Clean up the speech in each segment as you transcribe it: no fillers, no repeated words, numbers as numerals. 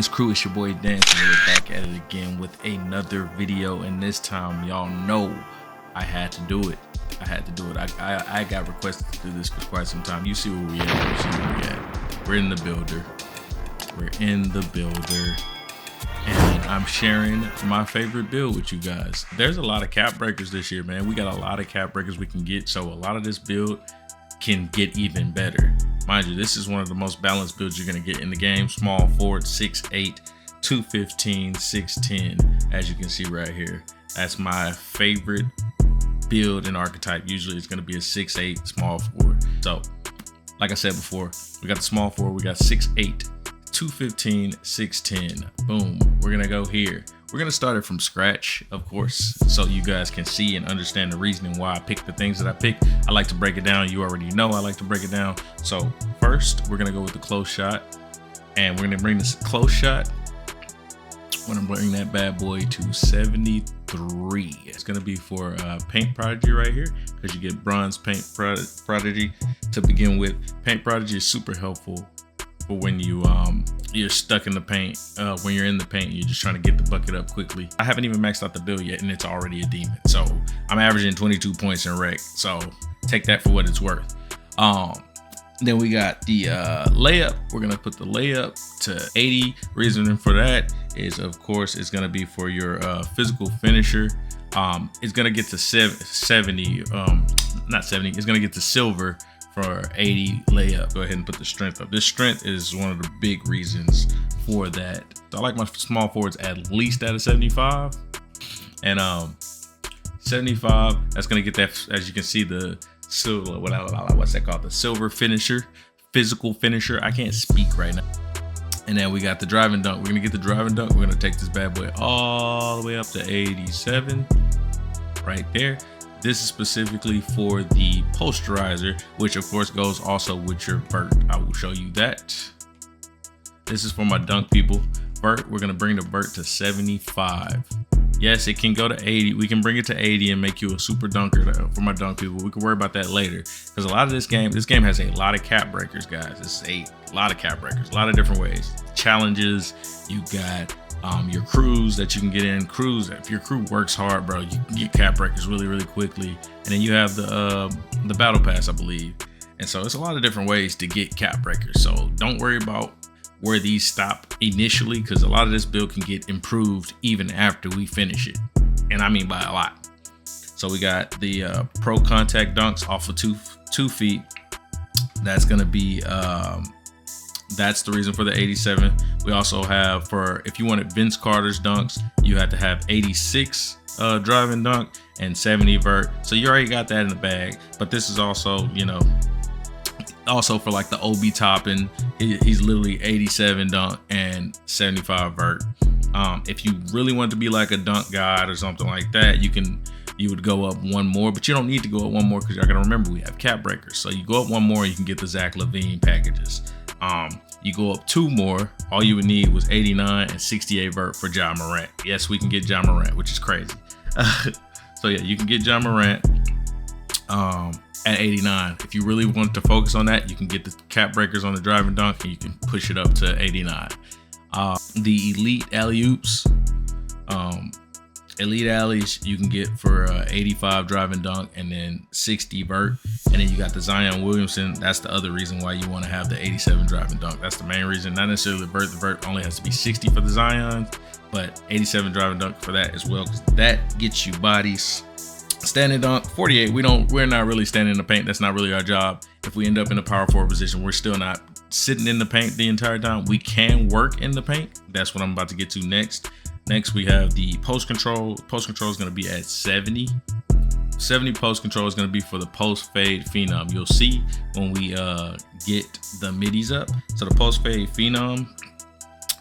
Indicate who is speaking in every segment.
Speaker 1: Dance crew, it's your boy Dance, and we're back at it again with another video. And this time, y'all know I had to do it. I got requested to do this for quite some time. You see where we at. We're in the builder. And I'm sharing my favorite build with you guys. There's a lot of cap breakers this year, man. We got a lot of cap breakers we can get, so a lot of this build can get even better. Mind you, this is one of the most balanced builds you're gonna get in the game. Small forward, 6'8", 215, 6'10", as you can see right here. That's my favorite build and archetype. Usually it's gonna be a 6'8" small forward. So, like I said before, we got the small forward, we got 6'8", 215, 6'10". Boom, we're gonna go here. We're gonna start it from scratch, of course, so you guys can see and understand the reasoning why I picked the things that I picked. I like to break it down. You already know I like to break it down. So first, we're gonna go with the close shot, and we're gonna bring this close shot. I'm gonna bring that bad boy to 73. It's gonna be for Paint Prodigy right here, because you get bronze Paint Prodigy to begin with. Paint Prodigy is super helpful for when you're stuck in the paint. When you're in the paint, you're just trying to get the bucket up quickly. I haven't even maxed out the build yet, and it's already a demon. So I'm averaging 22 points in rec. So take that for what it's worth. Then we got the layup. We're gonna put the layup to 80. Reasoning for that is, of course, it's gonna be for your physical finisher. It's gonna get to 70. Not 70. It's gonna get to silver for 80 layup. Go ahead and put the strength up. This strength is one of the big reasons for that. So I like my small forwards at least at a 75. And 75, that's gonna get that, as you can see, the silver, what's that called? The silver finisher, physical finisher. I can't speak right now. And then we got the driving dunk. We're gonna get the driving dunk. We're gonna take this bad boy all the way up to 87, right there. This is specifically for the posterizer, which of course goes also with your vert. I will show you that. This is for my dunk people. Vert, we're gonna bring the vert to 75. Yes, it can go to 80. We can bring it to 80 and make you a super dunker for my dunk people. We can worry about that later, because a lot of this game has a lot of cap breakers, guys. It's a lot of cap breakers, a lot of different ways. Challenges, you got your crews that you can get in. Crews, if your crew works hard, bro, you can get cap breakers really quickly. And then you have the battle pass, I believe. And so it's a lot of different ways to get cap breakers. So don't worry about where these stop initially, because a lot of this build can get improved even after we finish it. And I mean by a lot. So we got the pro contact dunks off of two feet. That's gonna be that's the reason for the 87. We also have, for if you wanted Vince Carter's dunks, you had to have 86 driving dunk and 70 vert. So you already got that in the bag. But this is also, also for like the OB topping, he's literally 87 dunk and 75 vert. If you really want to be like a dunk god or something like that, you would go up one more, but you don't need to go up one more, because y'all gotta remember we have cap breakers. So you go up one more, you can get the Zach LaVine packages. You go up two more, all you would need was 89 and 68 vert for Ja Morant. Yes, we can get Ja Morant, which is crazy. So yeah, you can get Ja Morant at 89. If you really want to focus on that, you can get the cap breakers on the driving dunk and you can push it up to 89. The elite alley-oops, elite alleys you can get for 85 driving dunk and then 60 vert. And then you got the Zion Williamson. That's the other reason why you want to have the 87 driving dunk. That's the main reason, not necessarily the vert. The vert only has to be 60 for the Zion, but 87 driving dunk for that as well, because that gets you bodies. Standing dunk, 48. We're not really standing in the paint. That's not really our job. If we end up in a power forward position, we're still not sitting in the paint the entire time. We can work in the paint. That's what I'm about to get to next. Next, we have the post control. Post control is going to be at 70. 70 post control is going to be for the post fade phenom. You'll see when we get the middies up. So the post fade phenom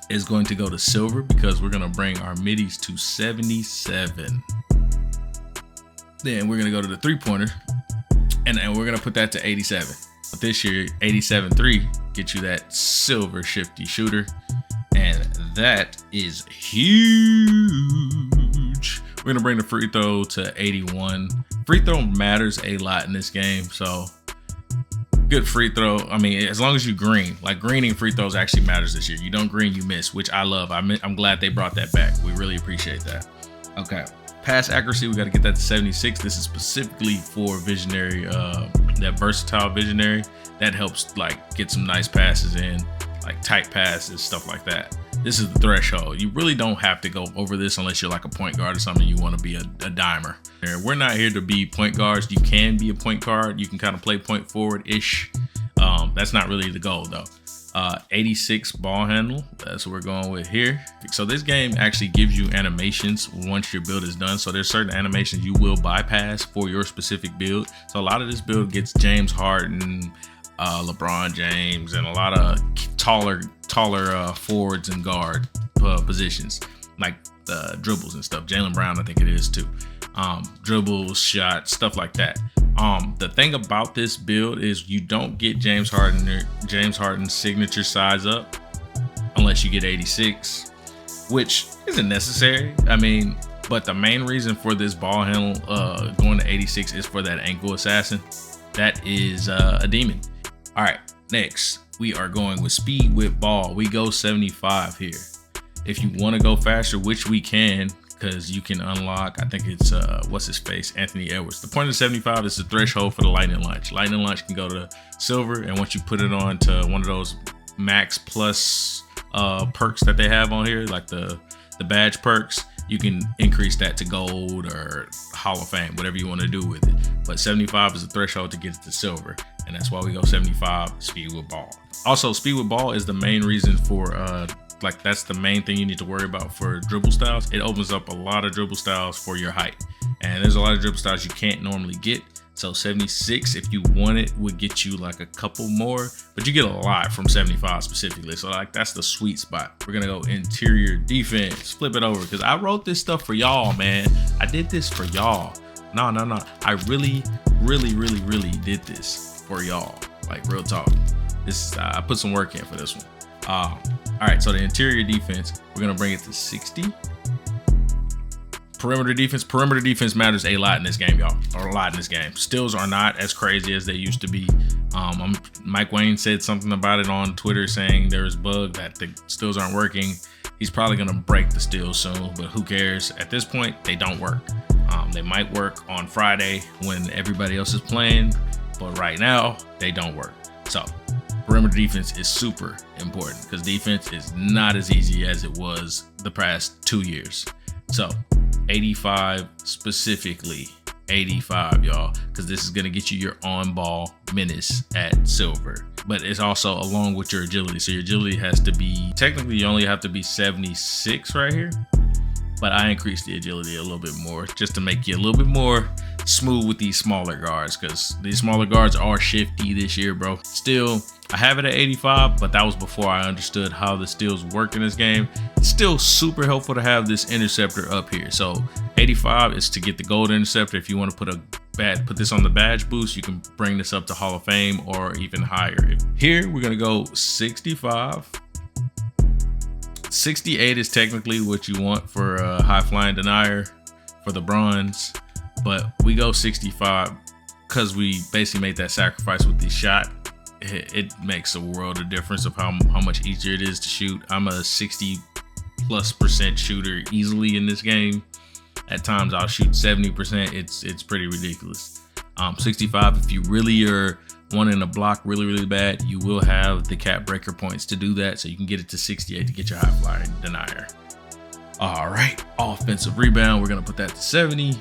Speaker 1: is going to go to silver, because we're going to bring our middies to 77. Then we're going to go to the 3-pointer, and we're going to put that to 87. But this year, 87.3 gets you that silver shifty shooter. And that is huge. We're gonna bring the free throw to 81. Free throw matters a lot in this game, so Good free throw. I mean, as long as you green, like greening free throws actually matters this year. You don't green, you miss, which I love. I'm glad they brought that back. We really appreciate that. Okay. Pass accuracy, we got to get that to 76. This is specifically for visionary, that versatile visionary. That helps like get some nice passes in, like tight passes, stuff like that. This is the threshold. You really don't have to go over this unless you're like a point guard or something. You want to be a dimer. We're not here to be point guards. You can be a point guard. You can kind of play point forward-ish. That's not really the goal though. 86 ball handle. That's what we're going with here. So this game actually gives you animations once your build is done. So there's certain animations you will bypass for your specific build. So a lot of this build gets James Harden, LeBron James, and a lot of taller forwards and guard positions, like dribbles and stuff. Jaylen Brown, I think it is too. Dribbles, shots, stuff like that. The thing about this build is you don't get James Harden's signature size up unless you get 86, which isn't necessary. I mean, but the main reason for this ball handle going to 86 is for that ankle assassin. That is a demon. All right, next we are going with speed with ball. We go 75 here. If you want to go faster, which we can, because you can unlock, I think it's what's his face, Anthony Edwards. The point of 75 is the threshold for the lightning launch. Lightning launch can go to silver, and once you put it on to one of those max plus perks that they have on here, like the badge perks, you can increase that to gold or Hall of Fame, whatever you want to do with it. But 75 is the threshold to get it to silver, and that's why we go 75 speed with ball. Also, speed with ball is the main reason for like that's the main thing you need to worry about for dribble styles. It opens up a lot of dribble styles for your height, and there's a lot of dribble styles you can't normally get. So 76, if you want it, would get you like a couple more, but you get a lot from 75 specifically. So like that's the sweet spot. We're gonna go interior defense, flip it over, because I wrote this stuff for y'all, man. I did this for y'all. No. I really did this for y'all. Like real talk. This I put some work in for this one. All right, so the interior defense, we're gonna bring it to 60. Perimeter defense matters a lot in this game, y'all. Or a lot in this game. Steals are not as crazy as they used to be. Mike Wayne said something about it on Twitter, saying there's a bug that the steals aren't working. He's probably gonna break the steals soon, but who cares? At this point, they don't work. They might work on Friday when everybody else is playing, but right now they don't work. So perimeter defense is super important because defense is not as easy as it was the past 2 years. So 85 specifically, 85 y'all, because this is gonna get you your on-ball minutes at silver. But it's also along with your agility. So your agility has to be, technically you only have to be 76 right here, but I increased the agility a little bit more just to make you a little bit more smooth with these smaller guards, because these smaller guards are shifty this year, bro. Still, I have it at 85, but that was before I understood how the steals work in this game. It's still super helpful to have this interceptor up here. So 85 is to get the gold interceptor. If you want to put this on the badge boost, you can bring this up to Hall of Fame or even higher. Here we're gonna go 65. 68 is technically what you want for a high flying denier for the bronze, but we go 65 because we basically made that sacrifice with the shot. It makes a world of difference of how much easier it is to shoot. I'm a 60+% shooter easily in this game. At times I'll shoot 70%. It's pretty ridiculous. 65, if you really are wanting to block really bad, you will have the cap breaker points to do that, so you can get it to 68 to get your high flyer denier. All right, offensive rebound, we're gonna put that to 70.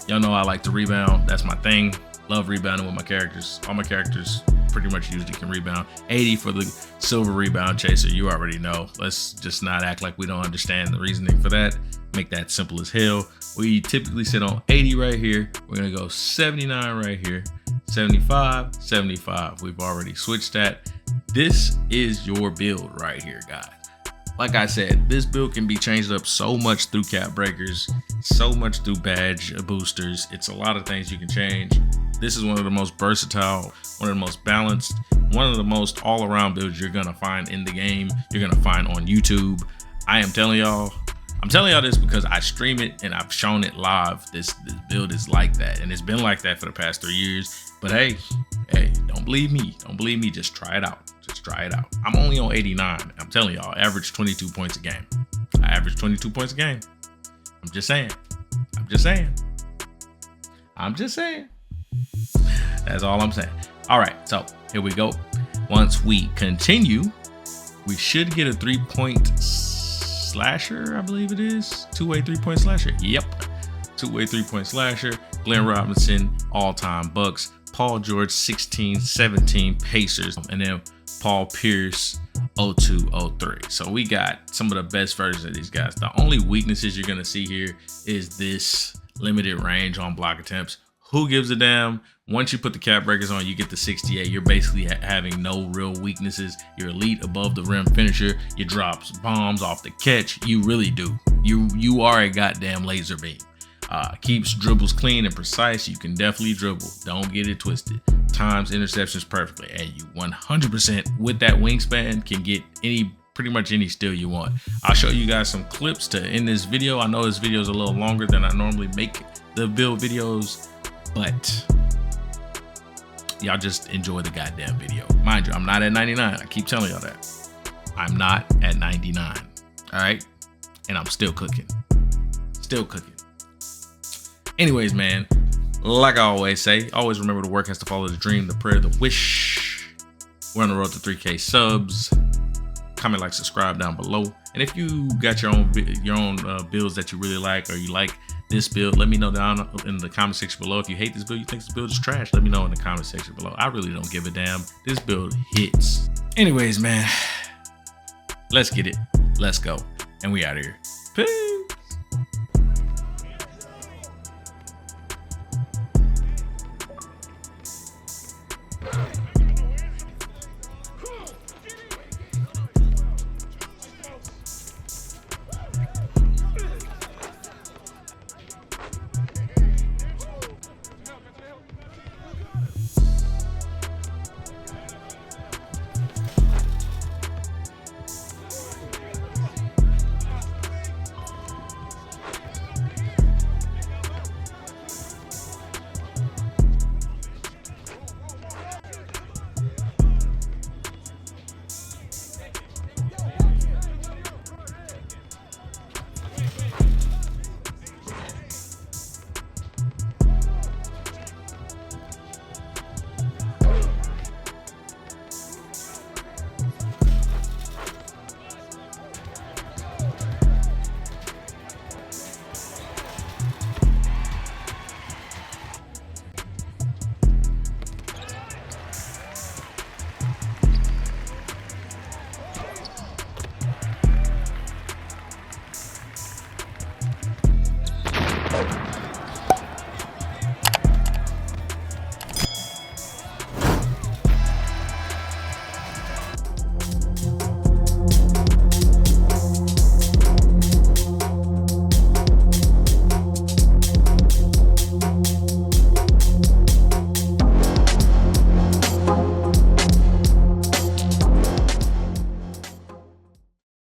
Speaker 1: Y'all know I like to rebound. That's my thing. Love rebounding with my characters. All my characters pretty much usually can rebound. 80 for the silver rebound chaser. You already know. Let's just not act like we don't understand the reasoning for that. Make that simple as hell. We typically sit on 80 right here. We're gonna go 79 right here. 75, 75. We've already switched that. This is your build right here, guys. Like I said, this build can be changed up so much through cap breakers, so much through badge boosters. It's a lot of things you can change. This is one of the most versatile, one of the most balanced, one of the most all-around builds you're gonna find in the game. You're gonna find on YouTube. I am telling y'all, I'm telling y'all this because I stream it and I've shown it live. This build is like that, and it's been like that for the past 3 years. But hey, don't believe me. Don't believe me. Just try it out. Just try it out. I'm only on 89. I'm telling y'all, average 22 points a game. I average 22 points a game. I'm just saying. I'm just saying. I'm just saying. That's all I'm saying. All right, so here we go. Once we continue, we should get a 3-point slasher, I believe it is. Two-way 3-point slasher. Yep. Two-way 3-point slasher. Glenn Robinson, all-time Bucks. Paul George, 16-17 Pacers. And then Paul Pierce, 02-03. So we got some of the best versions of these guys. The only weaknesses you're going to see here is this limited range on block attempts. Who gives a damn? Once you put the cap breakers on, you get the 68. You're basically having no real weaknesses. You're elite above the rim finisher. You drops bombs off the catch. You really do. You are a goddamn laser beam. Keeps dribbles clean and precise. You can definitely dribble. Don't get it twisted. Times interceptions perfectly. And you 100% with that wingspan can get pretty much any steal you want. I'll show you guys some clips to end this video. I know this video is a little longer than I normally make the build videos, but y'all just enjoy the goddamn video. Mind you, I'm not at 99. I keep telling y'all that. I'm not at 99. All right? And I'm still cooking. Still cooking. Anyways, man, like I always say, always remember the work has to follow the dream, the prayer, the wish. We're on the road to 3K subs. Comment, like, subscribe down below. And if you got your own builds that you really like, or you like this build, let me know down in the comment section below. If you hate this build, you think this build is trash, let me know in the comment section below. I really don't give a damn. This build hits. Anyways, man, let's get it. Let's go. And we out of here. Peace.